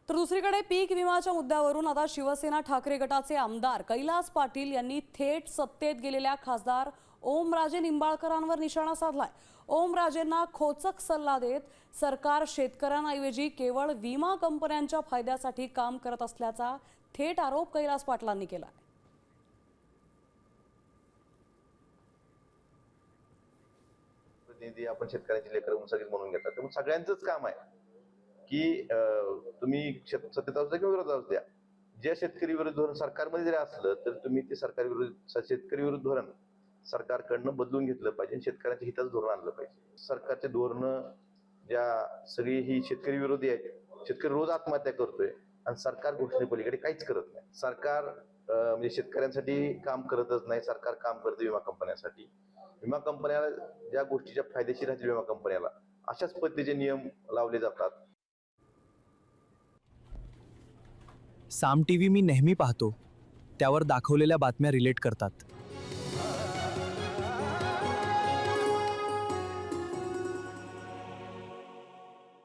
तर दुसरीकडे पीक विम्याच्या मुद्द्यावरून आता शिवसेना ठाकरे गटाचे आमदार कैलास पाटील यांनी थेट सत्तेत गेलेल्या खासदार ओमराजे निंबाळकरांवर निशाणा साधलाय। ओमराजेंना खोचक सल्ला देत सरकार शेतकऱ्यांऐवजी केवळ विमा कंपन्यांच्या फायद्यासाठी काम करत असल्याचा थेट आरोप कैलास पाटलांनी केलाय। प्रतिनिधी आपण शेतकऱ्यांची लेकरं म्हणून घेतात, त्यामुळे सगळ्यांचंच काम आहे की तुम्ही सत्तेत असू द्या किंवा विरोधात असू द्या, जे शेतकरी विरोधी धोरण सरकारमध्ये जरी असलं तर तुम्ही ते शेतकरी विरोधी धोरण सरकारकडनं बदलून घेतलं पाहिजे, शेतकऱ्यांच्या हिताचं धोरण आणलं पाहिजे। सरकारचे धोरणं ज्या सगळी ही शेतकरी विरोधी आहेत, शेतकरी रोज आत्महत्या करतोय आणि सरकार घोषणेपलीकडे काहीच करत नाही। सरकार म्हणजे शेतकऱ्यांसाठी काम करतच नाही, सरकार काम करतं विमा कंपन्यांसाठी। विमा कंपन्याला ज्या गोष्टीच्या फायदेशीर राहतील विमा कंपन्याला अशाच पद्धतीचे नियम लावले जातात। साम टीव्ही मी नेहमी पाहतो, त्यावर दाखवलेल्या बातम्या रिलेट करतात।